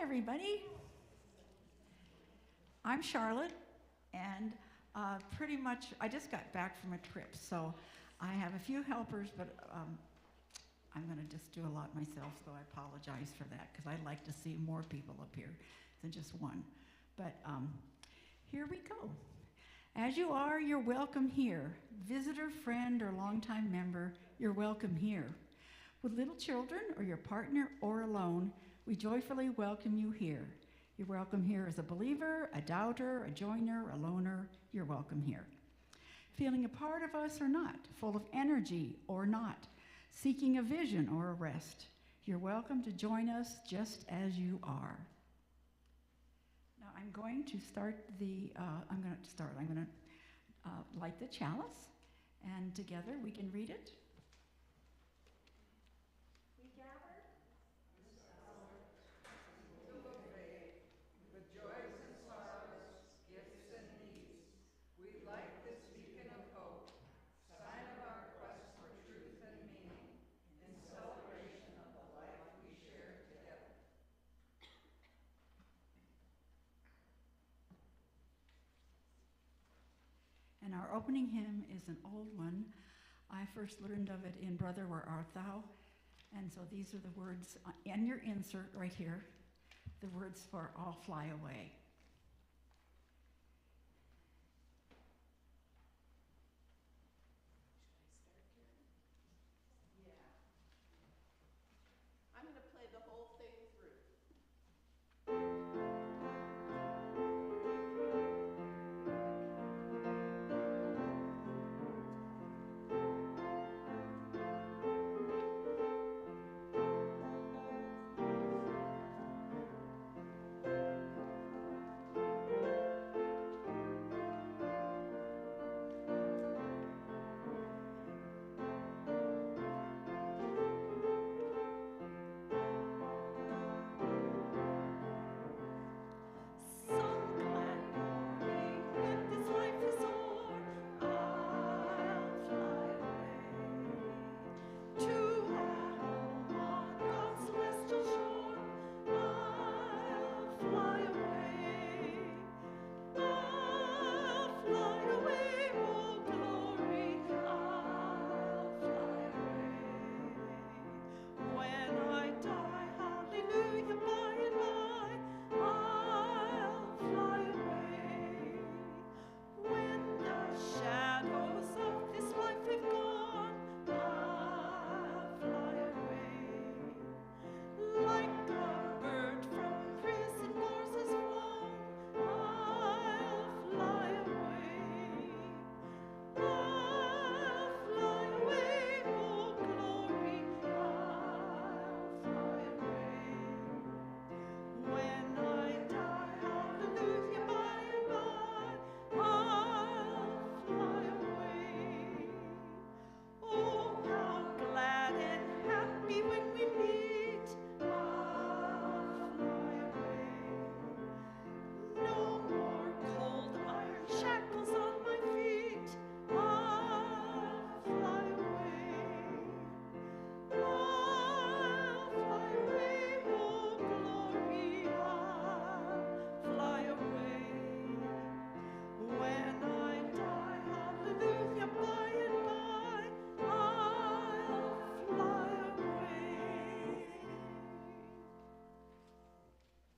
everybody. I'm Charlotte, and pretty much I just got back from a trip, so I have a few helpers, but I'm going to just do a lot myself, so I apologize for that, because I'd like to see more people up here than just one. But here we go. As you are, you're welcome here. Visitor, friend, or longtime member, you're welcome here. With little children, or your partner, or alone, we joyfully welcome you here. You're welcome here as a believer, a doubter, a joiner, a loner. You're welcome here. Feeling a part of us or not, full of energy or not, seeking a vision or a rest, you're welcome to join us just as you are. Now I'm going to start I'm going to light the chalice, and together we can read it. We gather with joys and sorrows, gifts and needs. We light this beacon of hope, sign of our quest for truth and meaning, in celebration of the life we share together. And our opening hymn is an old one. I first learned of it in Brother, Where Art Thou? And so these are the words in your insert right here, the words for I'll Fly Away. I'm going to play the whole thing through.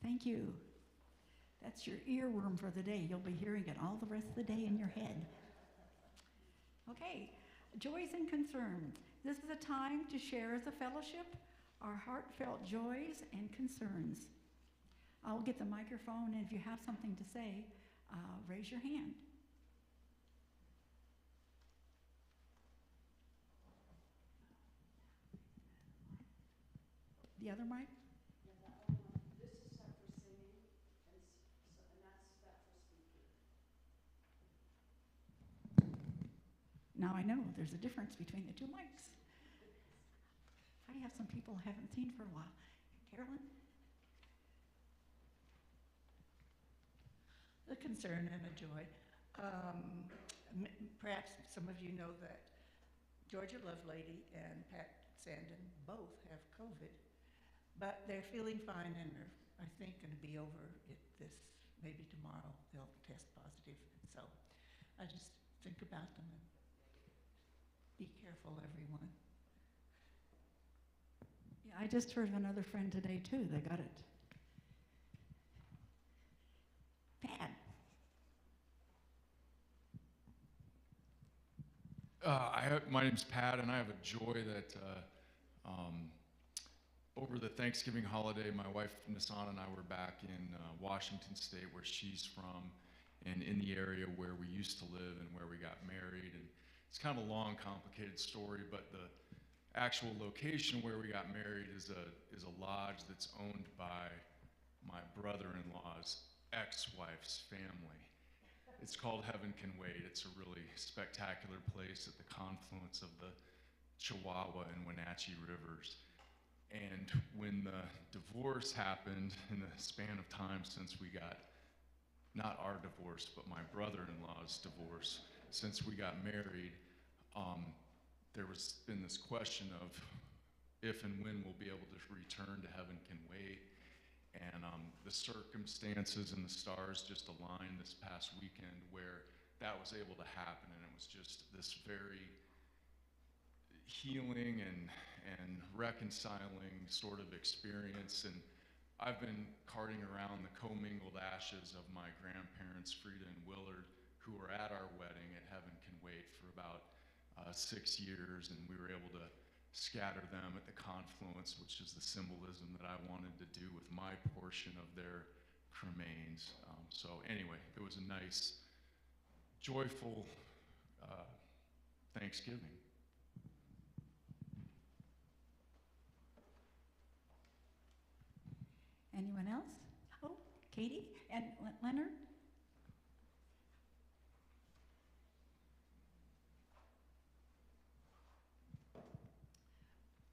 Thank you. That's your earworm for the day. You'll be hearing it all the rest of the day in your head. Okay, joys and concerns. This is a time to share as a fellowship our heartfelt joys and concerns. I'll get the microphone, and if you have something to say, raise your hand. The other mic? Now I know there's a difference between the two mics. I have some people I haven't seen for a while. Carolyn? A concern and a joy. Perhaps some of you know that Georgia Lovelady and Pat Sandin both have COVID, but they're feeling fine and are I think, going to be over maybe tomorrow. They'll test positive. So I just think about them and be careful, everyone. Yeah, I just heard of another friend today too. They got it. Pat. My name's Pat, and I have a joy that over the Thanksgiving holiday, my wife Nissan and I were back in Washington State, where she's from, and in the area where we used to live and where we got married. And it's kind of a long, complicated story, but the actual location where we got married is a lodge that's owned by my brother-in-law's ex-wife's family. It's called Heaven Can Wait. It's a really spectacular place at the confluence of the Chihuahua and Wenatchee rivers. And when the divorce happened, in the span of time since we got, not our divorce, but my brother-in-law's divorce, since we got married, there was been this question of if and when we'll be able to return to Heaven Can Wait. And the circumstances and the stars just aligned this past weekend where that was able to happen, and it was just this very healing and reconciling sort of experience. And I've been carting around the commingled ashes of my grandparents, Frida and Willard, who were at our wedding at Heaven Can Wait for about 6 years, and we were able to scatter them at the confluence, which is the symbolism that I wanted to do with my portion of their cremains. So anyway, it was a nice, joyful Thanksgiving. Anyone else? Oh, Katie and Leonard?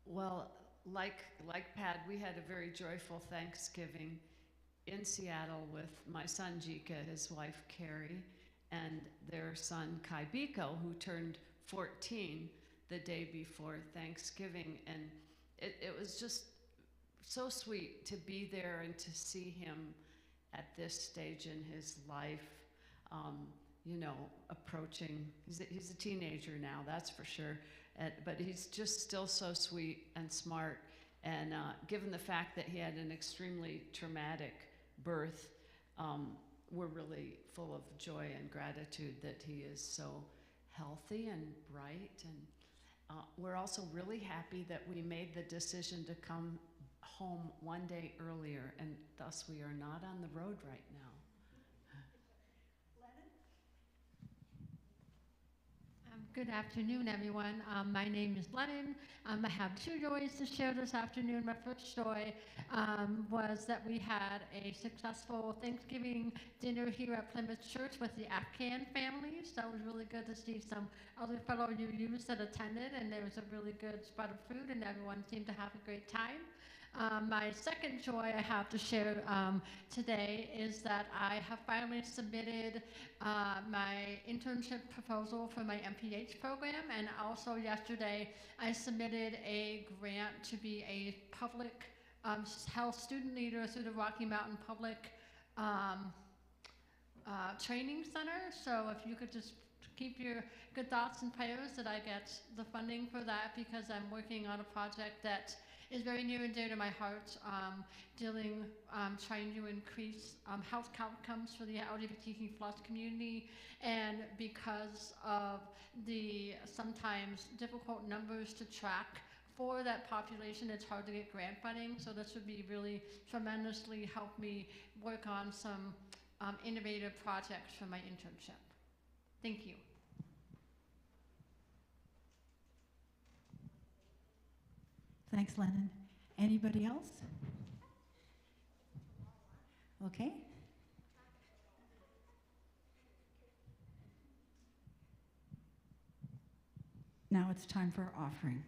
Well, like Pat, we had a very joyful Thanksgiving in Seattle with my son Jika, his wife Carrie, and their son Kai Biko, who turned 14 the day before Thanksgiving. And it was just so sweet to be there and to see him at this stage in his life, approaching, he's a teenager now, that's for sure. But he's just still so sweet and smart. And given the fact that he had an extremely traumatic birth, we're really full of joy and gratitude that he is so healthy and bright. And we're also really happy that we made the decision to come home one day earlier, and thus we are not on the road right now. Good afternoon, everyone. My name is Lennon. I have two joys to share this afternoon. My first joy was that we had a successful Thanksgiving dinner here at Plymouth Church with the Afghan families. That was really good to see some other fellow UUs that attended, and there was a really good spread of food, and everyone seemed to have a great time. My second joy I have to share today is that I have finally submitted my internship proposal for my MPH program, and also yesterday I submitted a grant to be a public health student leader through the Rocky Mountain Public Training Center. So if you could just keep your good thoughts and prayers that I get the funding for that, because I'm working on a project that is very near and dear to my heart, trying to increase health outcomes for the LGBTQ+ community. And because of the sometimes difficult numbers to track for that population, it's hard to get grant funding. So this would be really tremendously help me work on some innovative projects for my internship. Thank you. Thanks, Lennon. Anybody else? Okay. Now it's time for our offering.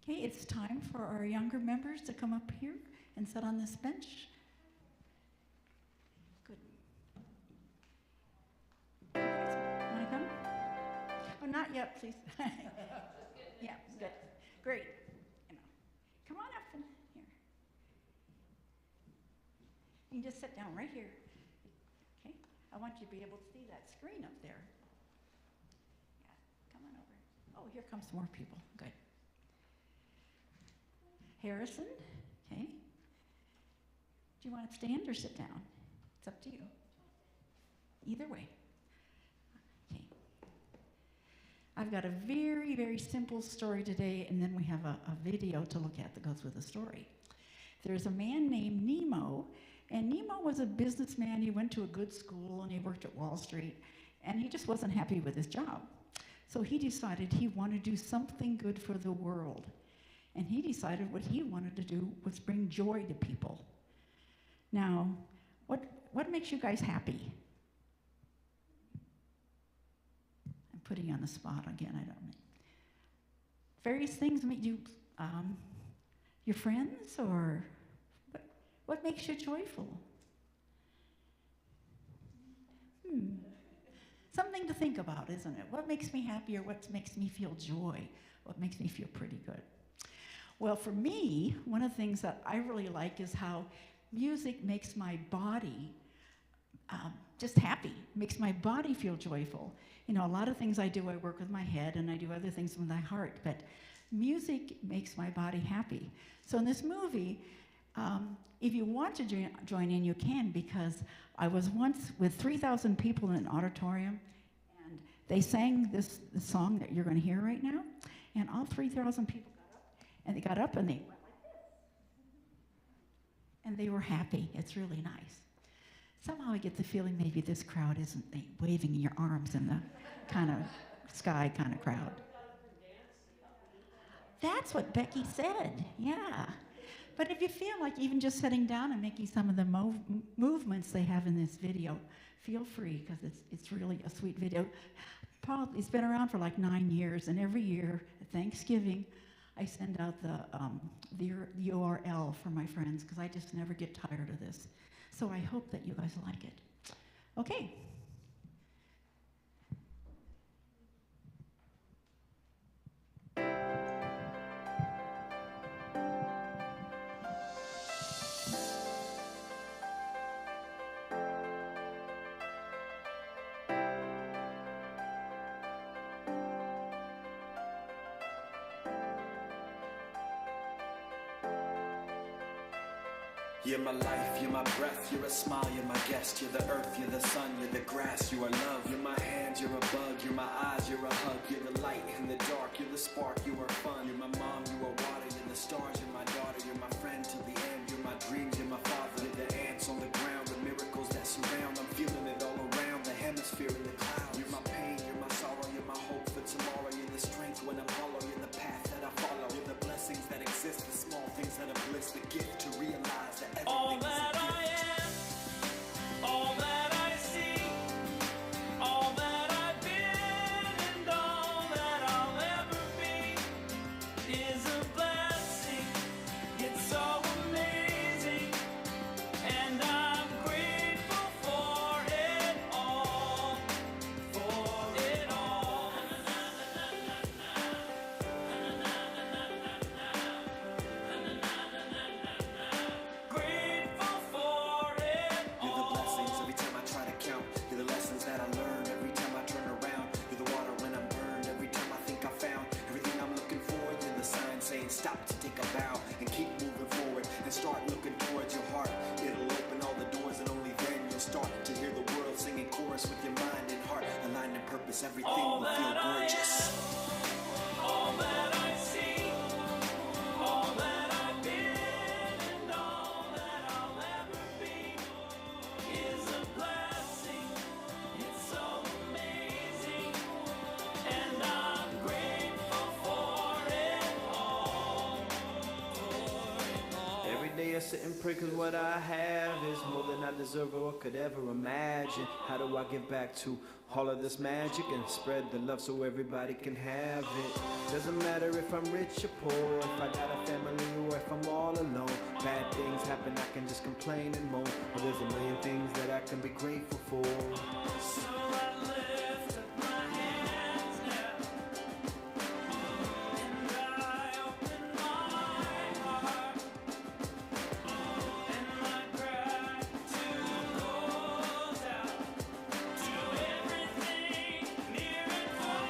Okay, it's time for our younger members to come up here and sit on this bench. Good. Want to come? Oh, not yet, please. Yeah, good. Great. You know, come on up and here. You can just sit down right here. Okay? I want you to be able to see that screen up there. Yeah, come on over. Oh, here comes more people. Good. Harrison, okay. Do you want to stand or sit down? It's up to you. Either way. Okay. I've got a very, very simple story today, and then we have a video to look at that goes with the story. There's a man named Nemo, and Nemo was a businessman. He went to a good school, and he worked at Wall Street, and he just wasn't happy with his job. So he decided he wanted to do something good for the world. And he decided what he wanted to do was bring joy to people. Now, what makes you guys happy? I'm putting you on the spot again, I don't know. Various things make you, your friends, or what makes you joyful? Something to think about, isn't it? What makes me happy, or what makes me feel joy? What makes me feel pretty good? Well, for me, one of the things that I really like is how music makes my body just happy, makes my body feel joyful. You know, a lot of things I do, I work with my head, and I do other things with my heart, but music makes my body happy. So in this movie, if you want to join in, you can, because I was once with 3,000 people in an auditorium, and they sang this song that you're going to hear right now, and all 3,000 people and they got up and they went like this. And they were happy. It's really nice. Somehow I get the feeling maybe this crowd isn't waving your arms in the kind of sky kind of crowd. That's what Becky said, yeah. But if you feel like even just sitting down and making some of the movements they have in this video, feel free, because it's really a sweet video. Probably, it's been around for like 9 years, and every year at Thanksgiving, I send out the URL for my friends, because I just never get tired of this. So I hope that you guys like it. Okay. You're my life, you're my breath, you're a smile, you're my guest. You're the earth, you're the sun, you're the grass, you are love. You're my hands, you're a bug, you're my eyes, you're a hug. You're the light in the dark, you're the spark, you are fun. You're my mom, you are water, you're the stars, you're my daughter. You're my friend till the end, you're my dreams, you're my father. You're the ants on the ground, the miracles that surround. I'm feeling it all around, the hemisphere in the clouds. You're my pain, you're my sorrow, you're my hope for tomorrow. You're the strength when I'm hollow, you're the path that I follow. You're the blessings that exist, the small things that are bliss, the gift to realize that everything is a gift. All that I see, all that I've been, and all that I'll ever be is a blessing. It's so amazing, and I'm grateful for it all, for it all. Grateful for it all. You're the blessings every time I try to count. You're the lessons that I learn every time I turn around. You're the water when I'm burned every time I think I found everything I'm looking for. You're the sign saying stop to take a bow and keep moving forward and start looking towards your heart. It'll open all the doors, and only then you'll start to hear the world singing chorus with your mind and heart aligned in purpose. Everything All will feel that I gorgeous. All that I see, all that I've been, and all that I'll ever be is a blessing. It's so amazing, and I'm grateful for it all, for it all. Every day a sit and pray, cause what I have is more than I deserve or could ever imagine. How do I give back to all of this magic and spread the love so everybody can have it? Doesn't matter if I'm rich or poor, if I got a family or if I'm all alone. Bad things happen, I can just complain and moan, but there's a million things that I can be grateful for. So I lift up my hands now, and I open my heart, and my gratitude goes out to everything near and far.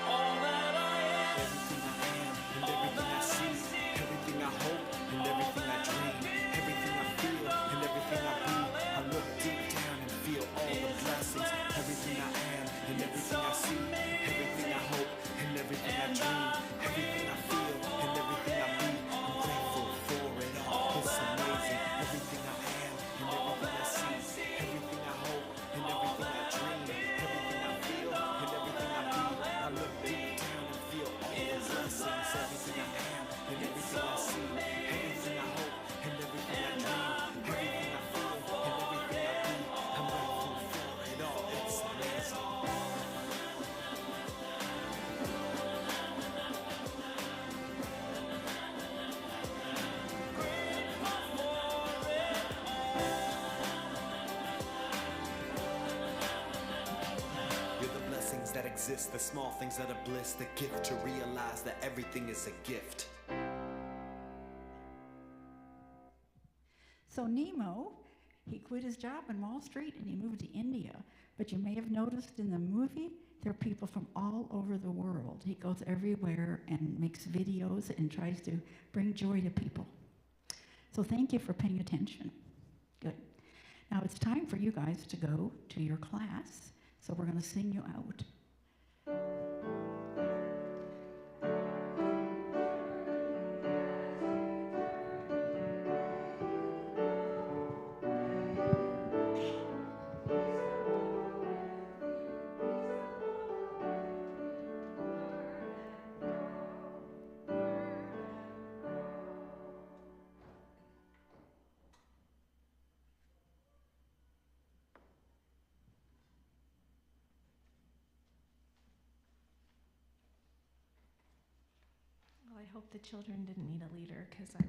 All that I am, Everything I am and everything I see, everything I hope and everything I dream, everything I feel and everything I be. I look deep down and feel all the blessings. Everything I am and everything I see, everything I hope and everything I dream, everything I feel and everything I be. I'm grateful for it all. It's amazing. Everything I am and everything I see, everything I hope and everything I dream, everything I feel and everything I be. I look deep down and feel all the blessings. Everything I am and everything I see, everything I hope and everything I dream, everything I feel and everything I be. I'm grateful for it all. It's amazing. You're the blessings that exist, the small things that are bliss, the gift to realize that everything is a gift. So Nemo, he quit his job in Wall Street and he moved to India. But you may have noticed in the movie, there are people from all over the world. He goes everywhere and makes videos and tries to bring joy to people. So thank you for paying attention. Good. Now it's time for you guys to go to your class. So we're going to sing you out. Well, I hope the children didn't need a leader because I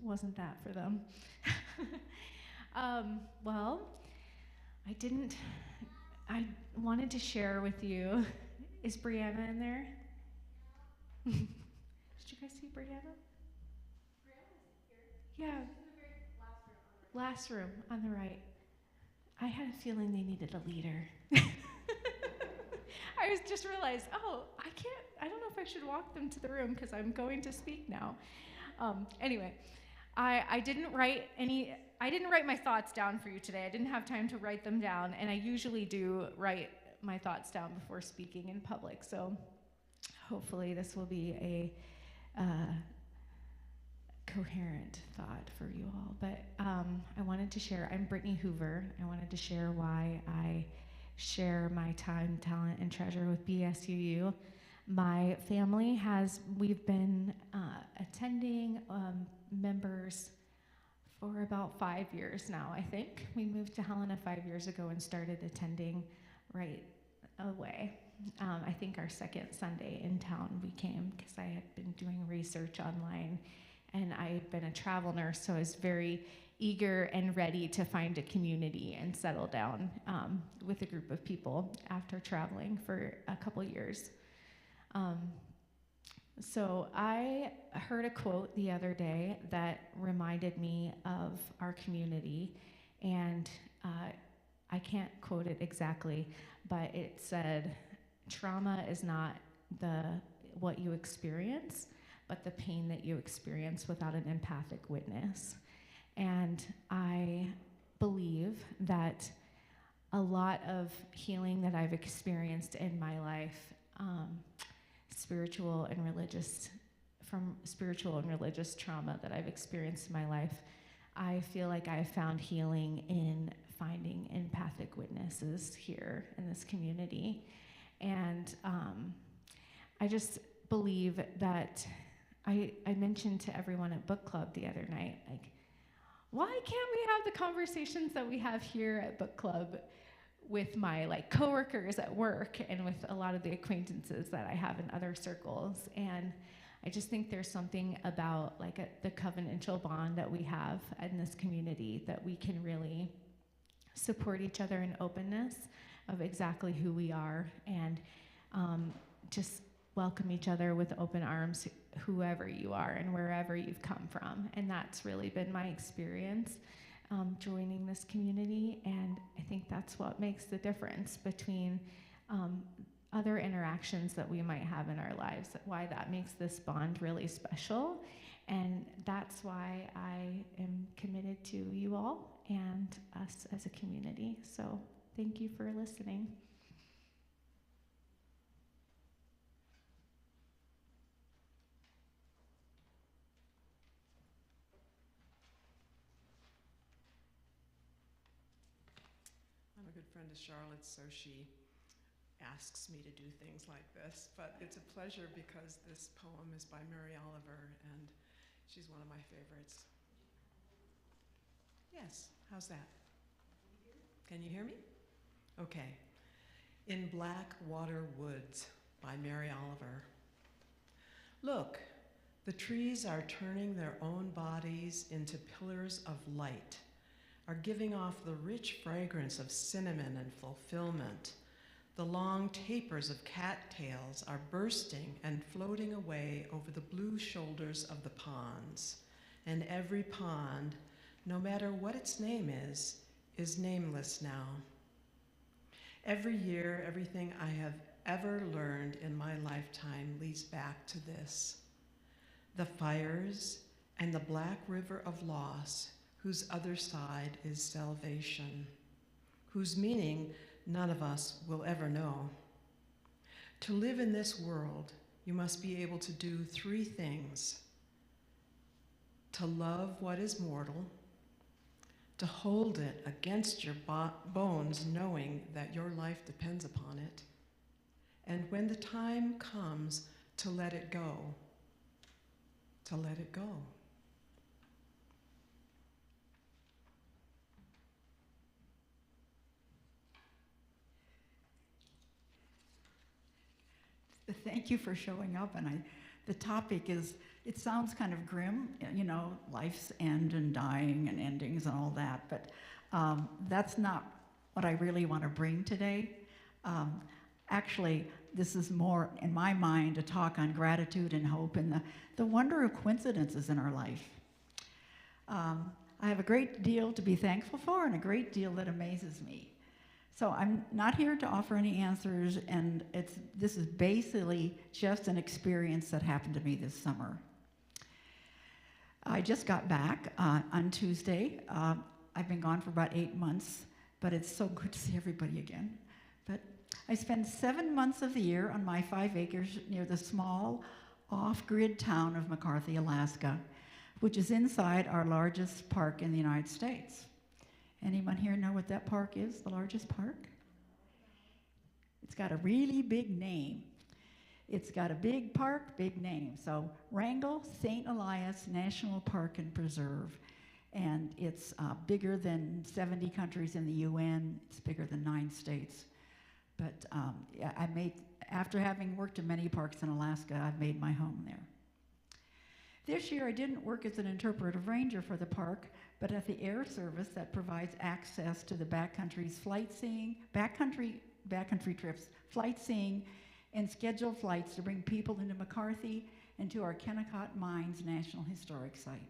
wasn't that for them. Well, I wanted to share with you. Is Brianna in there? Did you guys see Brianna? Brianna's here. Yeah. Last room on the right. I had a feeling they needed a leader. I just realized, I don't know if I should walk them to the room because I'm going to speak now. Anyway, I didn't write my thoughts down for you today. I didn't have time to write them down, and I usually do write my thoughts down before speaking in public, so hopefully this will be a coherent thought for you all. But I wanted to share, I'm Brittany Hoover. I wanted to share why I share my time, talent, and treasure with BSUU. My family we've been attending members for about 5 years now, I think. We moved to Helena 5 years ago and started attending right away. I think our second Sunday in town we came because I had been doing research online, and I had been a travel nurse, so I was very eager and ready to find a community and settle down with a group of people after traveling for a couple years. So I heard a quote the other day that reminded me of our community, and I can't quote it exactly, but it said, trauma is not what you experience, but the pain that you experience without an empathic witness. And I believe that a lot of healing that I've experienced in my life, spiritual and religious trauma that I've experienced in my life, I feel like I found healing in finding empathic witnesses here in this community. And I just believe that I mentioned to everyone at book club the other night, like, why can't we have the conversations that we have here at book club with my like coworkers at work and with a lot of the acquaintances that I have in other circles? And I just think there's something about like the covenantal bond that we have in this community that we can really support each other in openness of exactly who we are, and just welcome each other with open arms, whoever you are and wherever you've come from. And that's really been my experience joining this community, and I think that's what makes the difference between other interactions that we might have in our lives, why that makes this bond really special. And that's why I am committed to you all and us as a community. So thank you for listening. I'm a good friend of Charlotte's, so she asks me to do things like this. But it's a pleasure because this poem is by Mary Oliver, and she's one of my favorites. Yes, how's that? Can you hear me? Okay. In Black Water Woods by Mary Oliver. Look, the trees are turning their own bodies into pillars of light, are giving off the rich fragrance of cinnamon and fulfillment. The long tapers of cattails are bursting and floating away over the blue shoulders of the ponds. And every pond, no matter what its name is nameless now. Every year, everything I have ever learned in my lifetime leads back to this. The fires and the black river of loss, whose other side is salvation, whose meaning none of us will ever know. To live in this world, you must be able to do three things: to love what is mortal, to hold it against your bones knowing that your life depends upon it, and when the time comes to let it go, to let it go. Thank you for showing up, and the topic is, it sounds kind of grim, you know, life's end and dying and endings and all that, but that's not what I really want to bring today. Actually, this is more, in my mind, a talk on gratitude and hope and the wonder of coincidences in our life. I have a great deal to be thankful for and a great deal that amazes me. So I'm not here to offer any answers, and this is basically just an experience that happened to me this summer. I just got back on Tuesday. I've been gone for about 8 months, but it's so good to see everybody again. But I spend 7 months of the year on my 5 acres near the small off-grid town of McCarthy, Alaska, which is inside our largest park in the United States. Anyone here know what that park is, the largest park? It's got a really big name. It's got a big park, big name. So Wrangell St. Elias National Park and Preserve. And it's bigger than 70 countries in the UN. It's bigger than 9 states. But yeah, after having worked in many parks in Alaska, I've made my home there. This year I didn't work as an interpretive ranger for the park, but at the air service that provides access to the backcountry's backcountry trips, flight seeing, and scheduled flights to bring people into McCarthy and to our Kennecott Mines National Historic Site.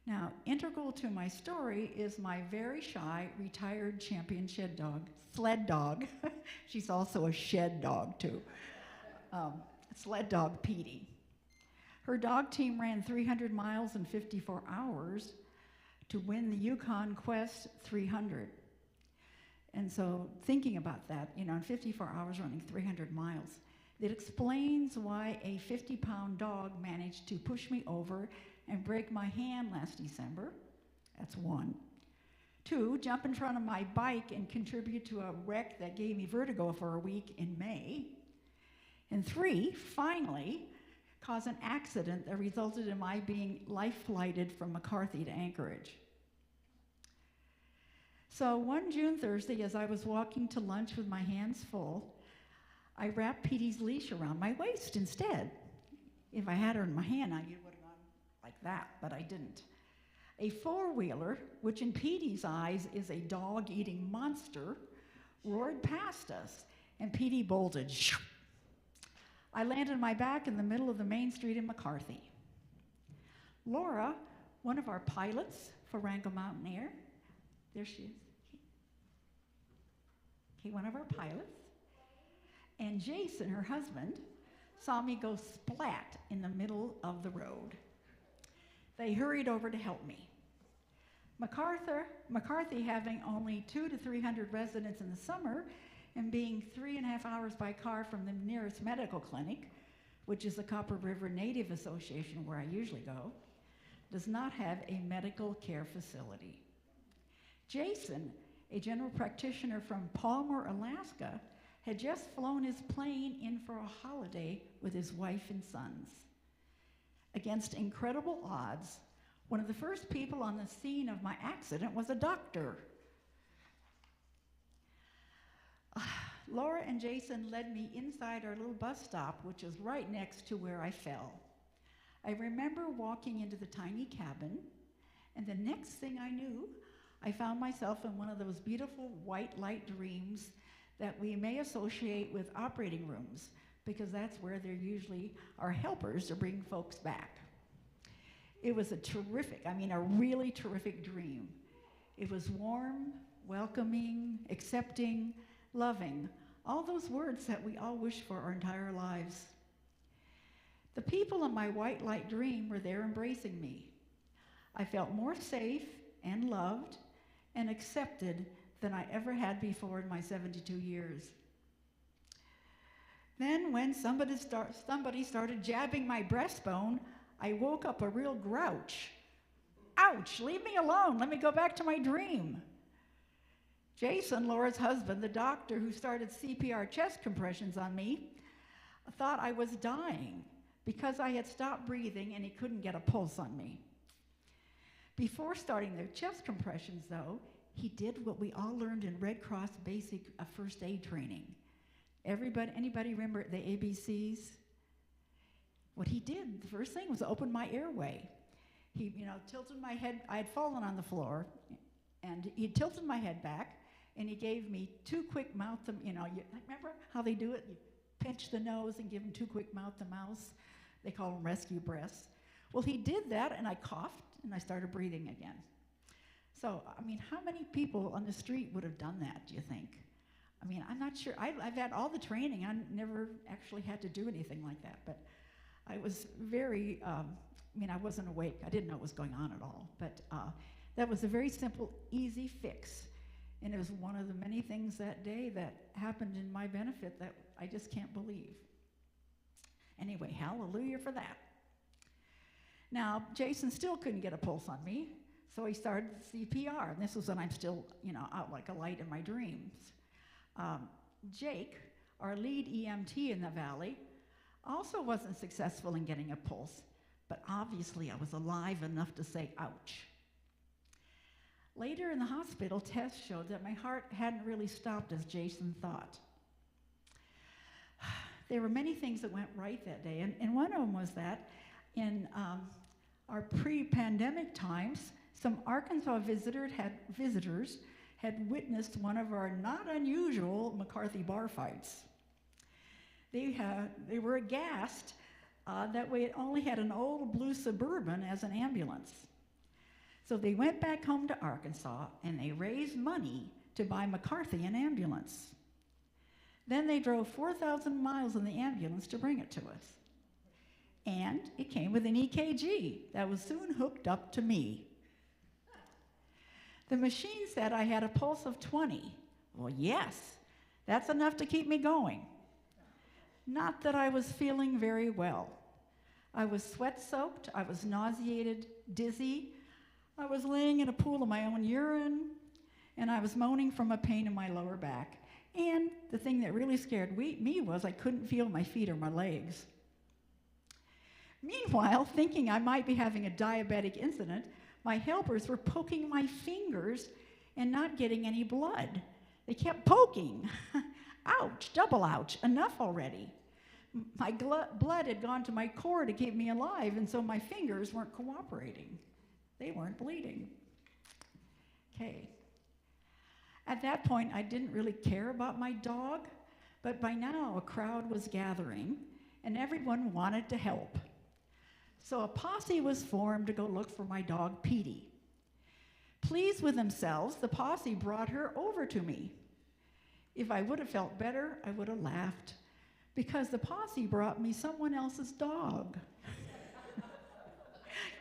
Now, integral to my story is my very shy, retired champion sled dog. She's also a shed dog, too. Sled dog Petey. Her dog team ran 300 miles in 54 hours to win the Yukon Quest 300. And so thinking about that, you know, in 54 hours running 300 miles, it explains why a 50-pound dog managed to push me over and break my hand last December. That's 1. 2, jump in front of my bike and contribute to a wreck that gave me vertigo for a week in May. And 3, finally, cause an accident that resulted in my being life flighted from McCarthy to Anchorage. So one June Thursday, as I was walking to lunch with my hands full, I wrapped Petey's leash around my waist instead. If I had her in my hand, I would have gone like that, but I didn't. A four-wheeler, which in Petey's eyes is a dog-eating monster, roared past us, and Petey bolted. I landed my back in the middle of the main street in McCarthy. Laura, one of our pilots for Wrangell Mountain Air, there she is. Okay, one of our pilots, and Jason, her husband, saw me go splat in the middle of the road. They hurried over to help me. McCarthy having only 200 to 300 residents in the summer and being 3.5 hours by car from the nearest medical clinic, which is the Copper River Native Association where I usually go, does not have a medical care facility. Jason, a general practitioner from Palmer, Alaska, had just flown his plane in for a holiday with his wife and sons. Against incredible odds, one of the first people on the scene of my accident was a doctor. Laura and Jason led me inside our little bus stop, which is right next to where I fell. I remember walking into the tiny cabin, and the next thing I knew, I found myself in one of those beautiful white light dreams that we may associate with operating rooms, because that's where there usually are helpers to bring folks back. It was a really terrific dream. It was warm, welcoming, accepting, loving, all those words that we all wish for our entire lives. The people in my white light dream were there embracing me. I felt more safe and loved and accepted than I ever had before in my 72 years. Then when somebody started jabbing my breastbone, I woke up a real grouch. Ouch, leave me alone, let me go back to my dream. Jason, Laura's husband, the doctor who started CPR chest compressions on me, thought I was dying because I had stopped breathing and he couldn't get a pulse on me. Before starting the chest compressions, though, he did what we all learned in Red Cross basic first aid training. Anybody remember the ABCs? What he did, the first thing was open my airway. He, tilted my head. I had fallen on the floor, and he tilted my head back, and he gave me 2 quick mouth to, remember how they do it? You pinch the nose and give them 2 quick mouth to mouth. They call them rescue breaths. Well, he did that, and I coughed, and I started breathing again. So, how many people on the street would have done that, do you think? I'm not sure. I've had all the training. I never actually had to do anything like that, but I was very, I wasn't awake. I didn't know what was going on at all, but that was a very simple, easy fix. And it was one of the many things that day that happened in my benefit that I just can't believe. Anyway, hallelujah for that. Now, Jason still couldn't get a pulse on me, so he started CPR, and this was when I'm still, out like a light in my dreams. Jake, our lead EMT in the valley, also wasn't successful in getting a pulse, but obviously I was alive enough to say, ouch. Later in the hospital, tests showed that my heart hadn't really stopped as Jason thought. There were many things that went right that day, and one of them was that in our pre-pandemic times, some Arkansas visitors had witnessed one of our not unusual McCarthy bar fights. They were aghast that we only had an old blue Suburban as an ambulance. So they went back home to Arkansas and they raised money to buy McCarthy an ambulance. Then they drove 4,000 miles in the ambulance to bring it to us. And it came with an EKG that was soon hooked up to me. The machine said I had a pulse of 20. Well, yes, that's enough to keep me going. Not that I was feeling very well. I was sweat-soaked, I was nauseated, dizzy, I was laying in a pool of my own urine, and I was moaning from a pain in my lower back. And the thing that really scared me was I couldn't feel my feet or my legs. Meanwhile, thinking I might be having a diabetic incident, my helpers were poking my fingers and not getting any blood. They kept poking. Ouch, double ouch, enough already. My blood had gone to my core to keep me alive, and so my fingers weren't cooperating. They weren't bleeding. Okay. At that point, I didn't really care about my dog, but by now a crowd was gathering, and everyone wanted to help. So a posse was formed to go look for my dog, Petey. Pleased with themselves, the posse brought her over to me. If I would have felt better, I would have laughed, because the posse brought me someone else's dog.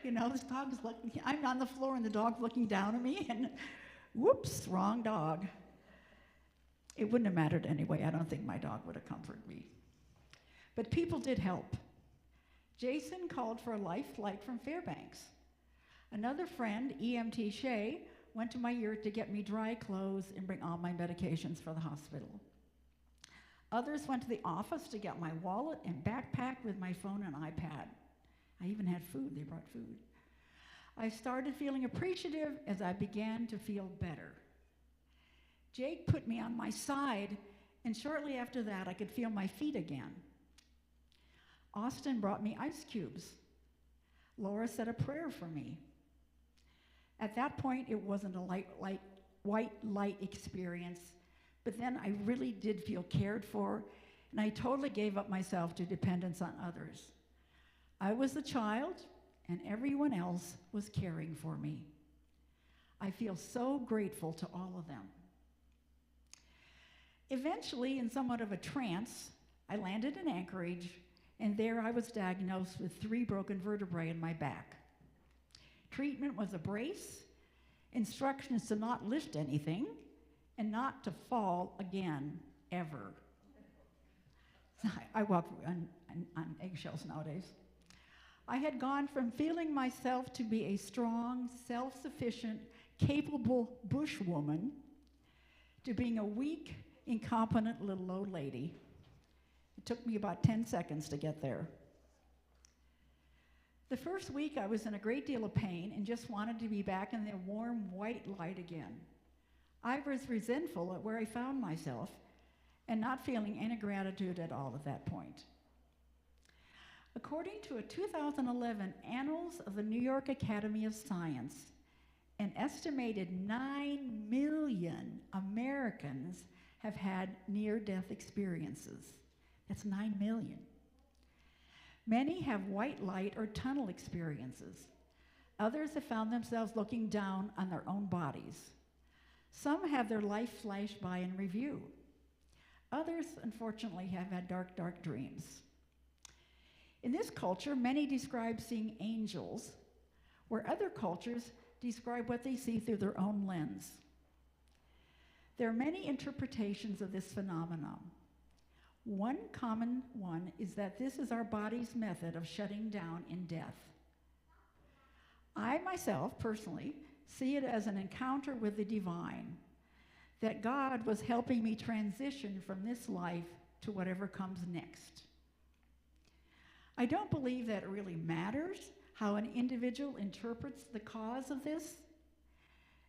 You know, this dog's looking, I'm on the floor and the dog's looking down at me, and whoops, wrong dog. It wouldn't have mattered anyway. I don't think my dog would have comforted me. But people did help. Jason called for a life flight from Fairbanks. Another friend, EMT Shay, went to my yurt to get me dry clothes and bring all my medications for the hospital. Others went to the office to get my wallet and backpack with my phone and iPad. I even had food. They brought food. I started feeling appreciative as I began to feel better. Jake put me on my side, and shortly after that, I could feel my feet again. Austin brought me ice cubes. Laura said a prayer for me. At that point, it wasn't a white light experience, but then I really did feel cared for, and I totally gave up myself to dependence on others. I was the child, and everyone else was caring for me. I feel so grateful to all of them. Eventually, in somewhat of a trance, I landed in Anchorage, and there I was diagnosed with 3 broken vertebrae in my back. Treatment was a brace, instructions to not lift anything, and not to fall again, ever. I walk on eggshells nowadays. I had gone from feeling myself to be a strong, self-sufficient, capable bushwoman to being a weak, incompetent little old lady. It took me about 10 seconds to get there. The first week I was in a great deal of pain and just wanted to be back in the warm white light again. I was resentful at where I found myself and not feeling any gratitude at all at that point. According to a 2011 Annals of the New York Academy of Science, an estimated 9 million Americans have had near-death experiences. That's 9 million. Many have white light or tunnel experiences. Others have found themselves looking down on their own bodies. Some have their life flash by in review. Others, unfortunately, have had dark, dark dreams. In this culture, many describe seeing angels, where other cultures describe what they see through their own lens. There are many interpretations of this phenomenon. One common one is that this is our body's method of shutting down in death. I myself, personally, see it as an encounter with the divine, that God was helping me transition from this life to whatever comes next. I don't believe that it really matters how an individual interprets the cause of this.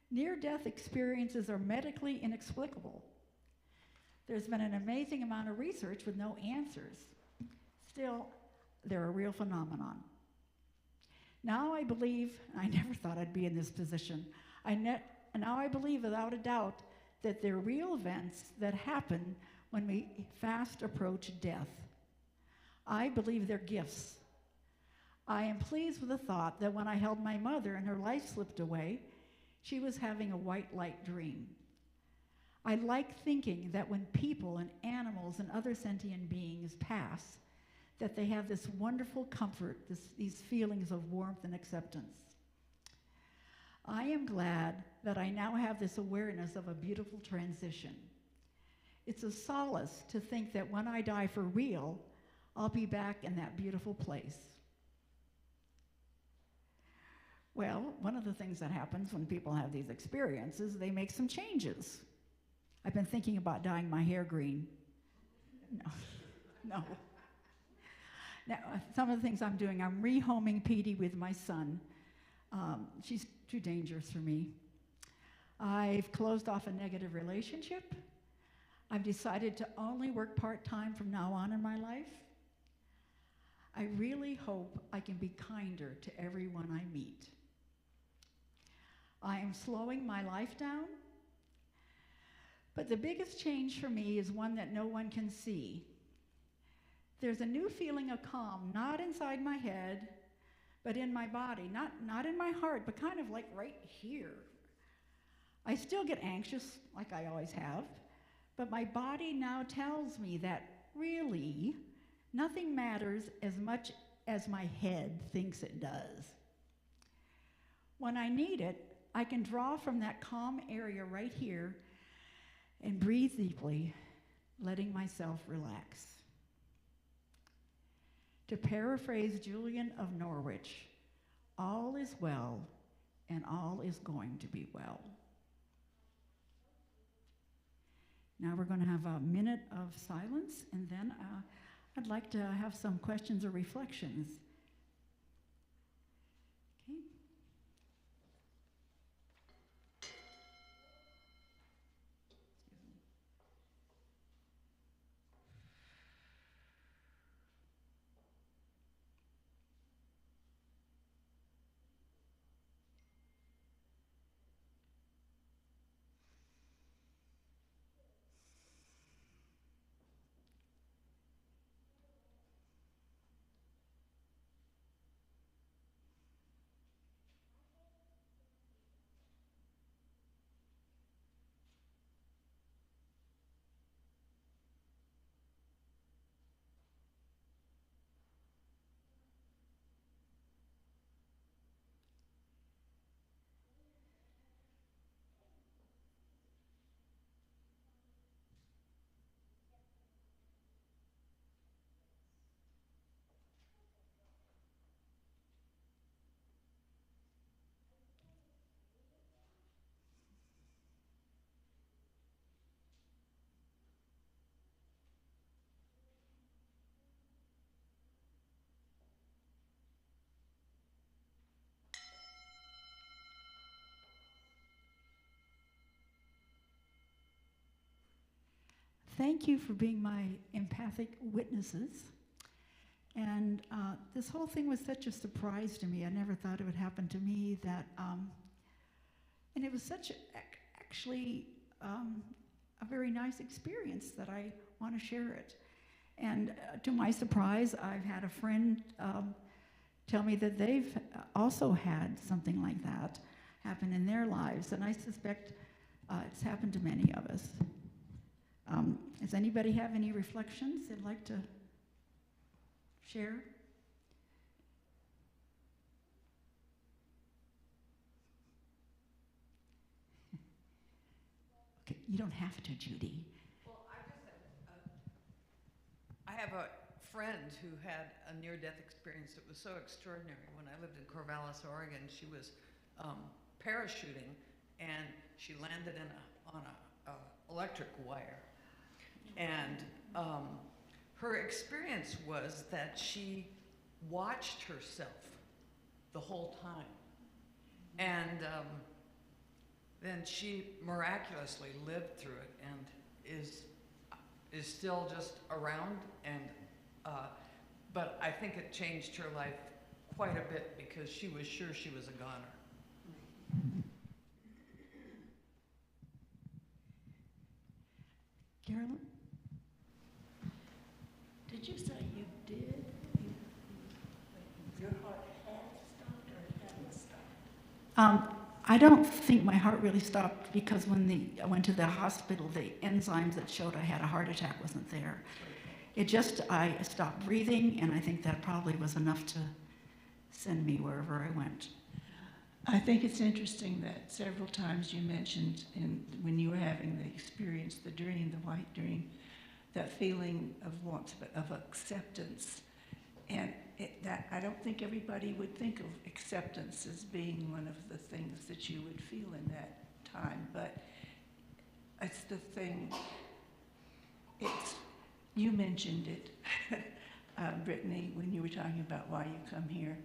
Near-death experiences are medically inexplicable. There's been an amazing amount of research with no answers. Still, they're a real phenomenon. Now I believe, I never thought I'd be in this position, now I believe without a doubt that they're real events that happen when we fast approach death. I believe they're gifts. I am pleased with the thought that when I held my mother and her life slipped away, she was having a white light dream. I like thinking that when people and animals and other sentient beings pass, that they have this wonderful comfort, these feelings of warmth and acceptance. I am glad that I now have this awareness of a beautiful transition. It's a solace to think that when I die for real, I'll be back in that beautiful place. Well, one of the things that happens when people have these experiences, they make some changes. I've been thinking about dyeing my hair green. No. Now, some of the things I'm doing, I'm rehoming Petey with my son. She's too dangerous for me. I've closed off a negative relationship. I've decided to only work part-time from now on in my life. I really hope I can be kinder to everyone I meet. I am slowing my life down, but the biggest change for me is one that no one can see. There's a new feeling of calm, not inside my head, but in my body, not in my heart, but kind of like right here. I still get anxious, like I always have, but my body now tells me that really nothing matters as much as my head thinks it does. When I need it, I can draw from that calm area right here and breathe deeply, letting myself relax. To paraphrase Julian of Norwich, all is well and all is going to be well. Now we're going to have a minute of silence, and then I'd like to have some questions or reflections. Okay. Thank you for being my empathic witnesses. And this whole thing was such a surprise to me. I never thought it would happen to me. And it was actually a very nice experience that I want to share it. And to my surprise, I've had a friend tell me that they've also had something like that happen in their lives. And I suspect it's happened to many of us. Does anybody have any reflections they'd like to share? Okay, you don't have to, Judy. Well, I have a friend who had a near-death experience that was so extraordinary. When I lived in Corvallis, Oregon, she was parachuting, and she landed on a electric wire. And her experience was that she watched herself the whole time. And then she miraculously lived through it and is still just around. And but I think it changed her life quite a bit because she was sure she was a goner. Carolyn? Did you say you did? Your heart had stopped or it hadn't stopped? I don't think my heart really stopped because when I went to the hospital, the enzymes that showed I had a heart attack wasn't there. I stopped breathing, and I think that probably was enough to send me wherever I went. I think it's interesting that several times you mentioned when you were having the experience, the dream, the white dream, that feeling of acceptance. And that I don't think everybody would think of acceptance as being one of the things that you would feel in that time, but it's the thing, you mentioned it. Brittany, when you were talking about why you come here,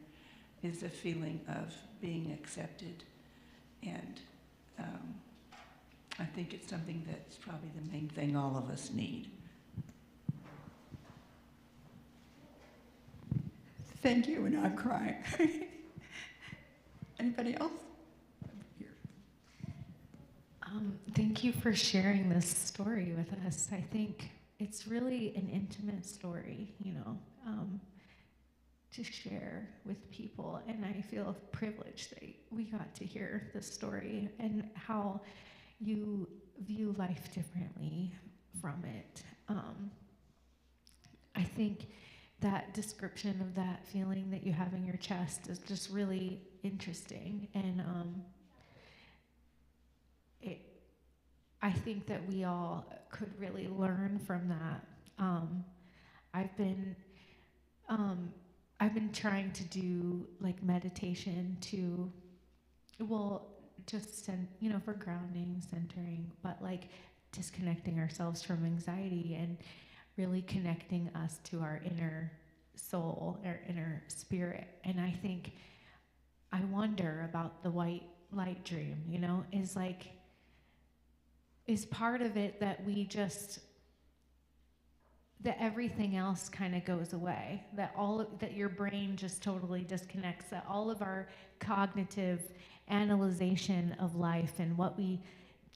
is a feeling of being accepted. And I think it's something that's probably the main thing all of us need. Thank you, and I'm crying. Anybody else? Here. Thank you for sharing this story with us. I think it's really an intimate story, you know, to share with people. And I feel privileged that we got to hear this story and how you view life differently from it. I think that description of that feeling that you have in your chest is just really interesting. And I think that we all could really learn from that. I've been trying to do like meditation to, well, just for grounding, centering, but like disconnecting ourselves from anxiety and really connecting us to our inner soul, our inner spirit. And I think, I wonder about the white light dream, you know, is part of it that that everything else kind of goes away, that your brain just totally disconnects, that all of our cognitive analyzation of life and what we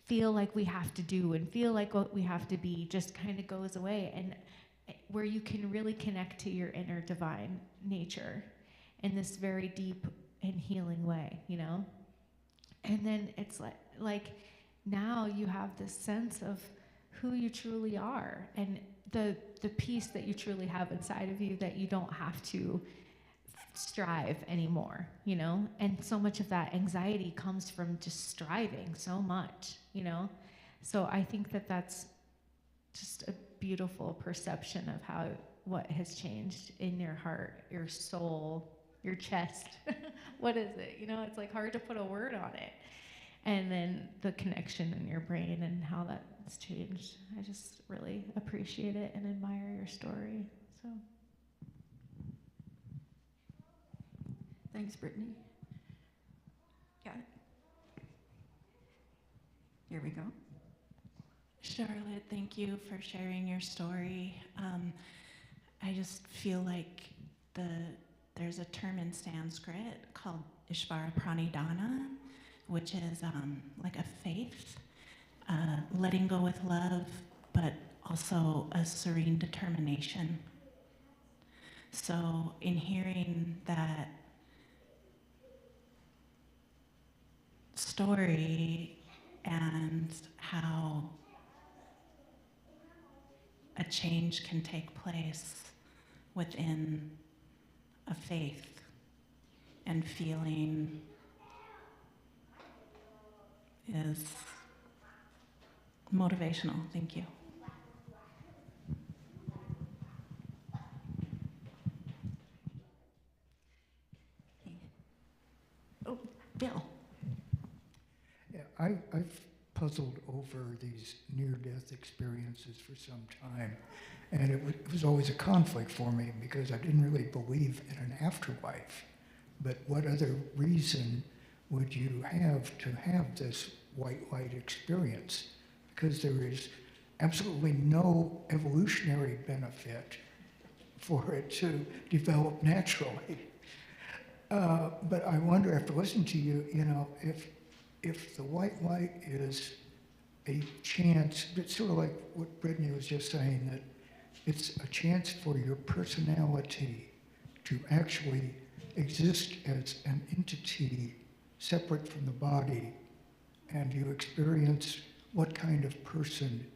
feel like we have to do and feel like what we have to be just kind of goes away, and where you can really connect to your inner divine nature in this very deep and healing way, you know? And then it's like now you have this sense of who you truly are and the peace that you truly have inside of you, that you don't have to strive anymore, you know? And so much of that anxiety comes from just striving so much, you know? So I think that that's just a beautiful perception of what has changed in your heart, your soul, your chest. What is it? You know, it's like hard to put a word on it. And then the connection in your brain and how that's changed. I just really appreciate it and admire your story. So. Thanks, Brittany. Got it. Here we go. Charlotte, thank you for sharing your story. I just feel like there's a term in Sanskrit called Ishvara Pranidhana, which is like a faith, letting go with love, but also a serene determination. So in hearing that story and how a change can take place within a faith and feeling is motivational. Thank you. Oh, Bill. Yeah, I've puzzled over these near-death experiences for some time, and it was always a conflict for me because I didn't really believe in an afterlife. But what other reason would you have to have this white light experience? Because there is absolutely no evolutionary benefit for it to develop naturally. But I wonder, after listening to you, you know, if the white light is a chance, it's sort of like what Brittany was just saying, that it's a chance for your personality to actually exist as an entity separate from the body, and you experience what kind of person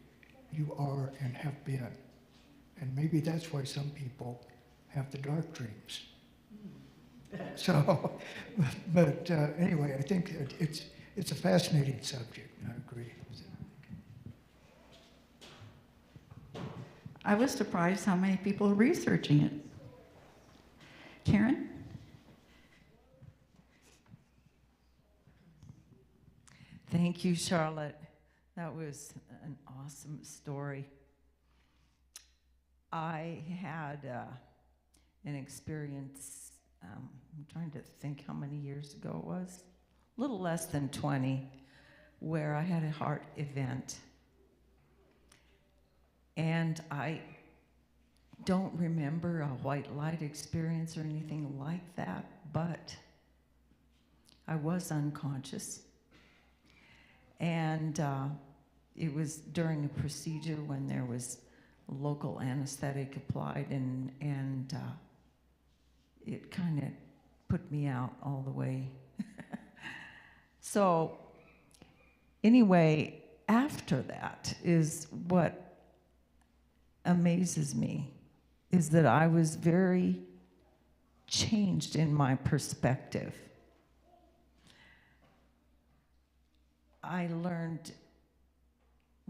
you are and have been. And maybe that's why some people have the dark dreams. So, but anyway, I think it's a fascinating subject. I agree. I was surprised how many people are researching it. Karen? Thank you, Charlotte. That was an awesome story. I had an experience, I'm trying to think how many years ago it was, a little less than 20, where I had a heart event. And I don't remember a white light experience or anything like that, but I was unconscious. And it was during a procedure when there was local anesthetic applied, and it kind of put me out all the way. So anyway, after that is what amazes me, is that I was very changed in my perspective. I learned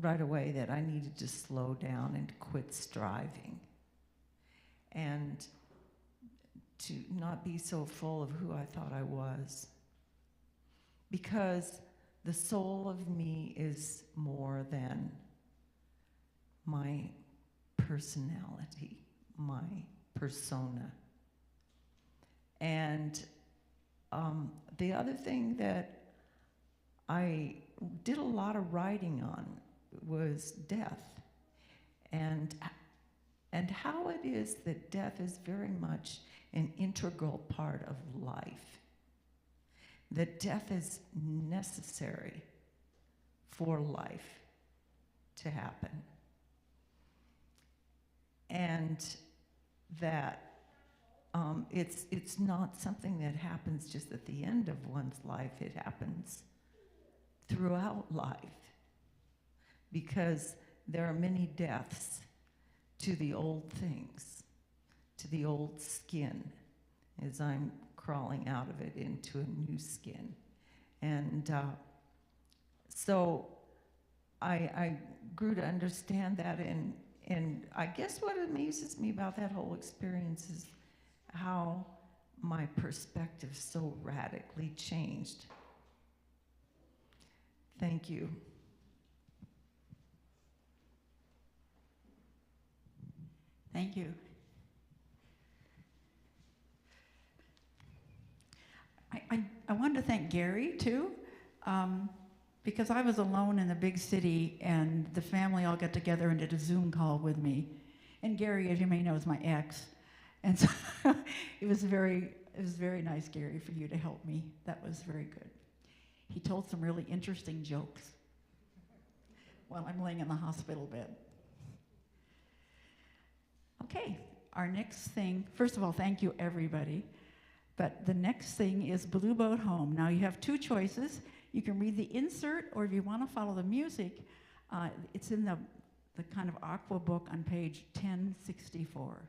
right away that I needed to slow down and quit striving, and to not be so full of who I thought I was. Because the soul of me is more than my personality, my persona. And the other thing that I did a lot of writing on was death, and how it is that death is very much an integral part of life, that death is necessary for life to happen, and that it's not something that happens just at the end of one's life. It happens throughout life, because there are many deaths to the old things, to the old skin, as I'm crawling out of it into a new skin. And so I grew to understand that, and I guess what amazes me about that whole experience is how my perspective so radically changed. Thank you. Thank you. I wanted to thank Gary, too, because I was alone in the big city, and the family all got together and did a Zoom call with me. And Gary, as you may know, is my ex. And so it was very nice, Gary, for you to help me. That was very good. He told some really interesting jokes while I'm laying in the hospital bed. Okay, our next thing, first of all, thank you, everybody. But the next thing is Blue Boat Home. Now, you have two choices. You can read the insert, or if you want to follow the music, it's in the kind of aqua book on page 1064.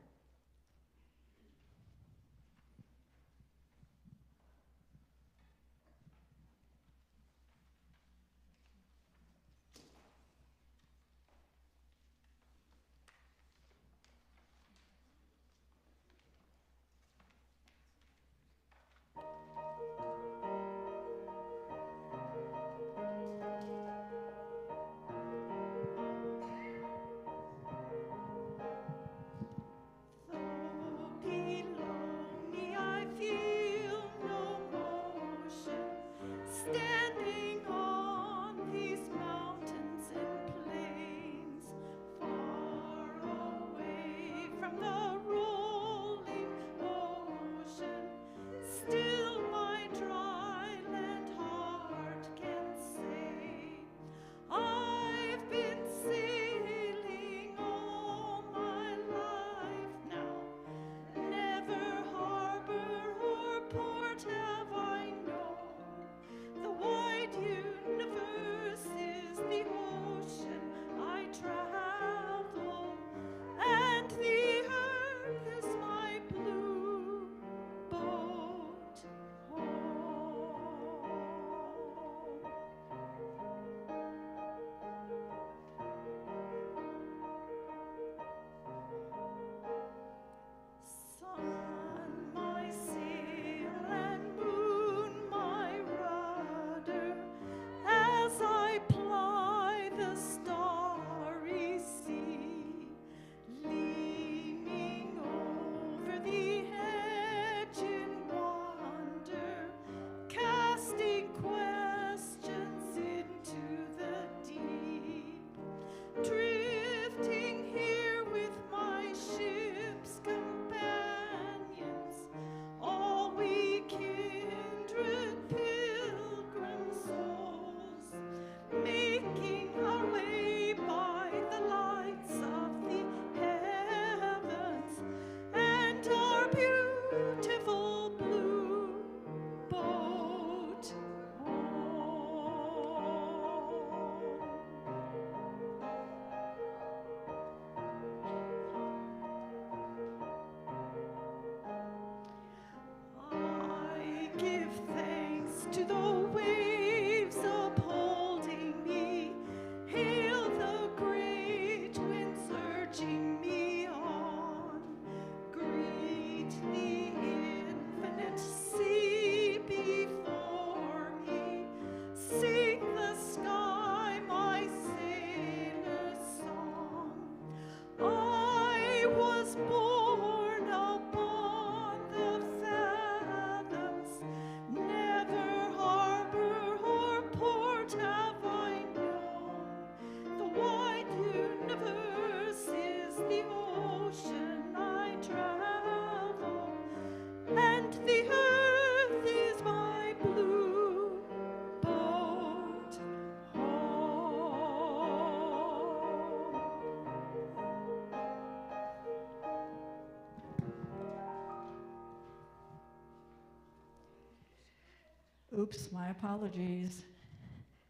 Oops, my apologies.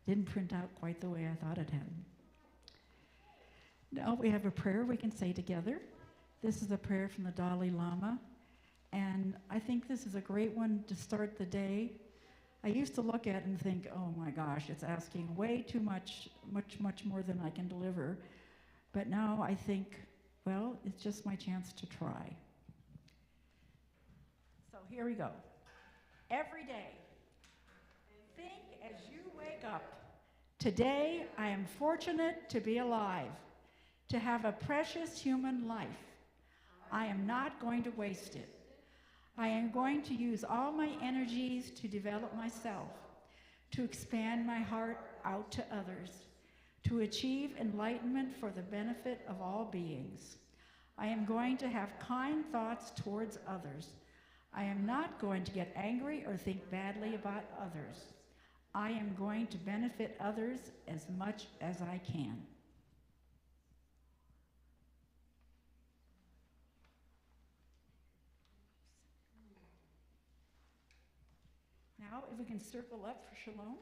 Didn't print out quite the way I thought it had. Now we have a prayer we can say together. This is a prayer from the Dalai Lama, and I think this is a great one to start the day. I used to look at it and think, oh my gosh, it's asking way too much, much more than I can deliver. But now I think, well, it's just my chance to try. So here we go. Every day, think as you wake up. Today, I am fortunate to be alive, to have a precious human life. I am not going to waste it. I am going to use all my energies to develop myself, to expand my heart out to others, to achieve enlightenment for the benefit of all beings. I am going to have kind thoughts towards others. I am not going to get angry or think badly about others. I am going to benefit others as much as I can. Now, if we can circle up for shalom.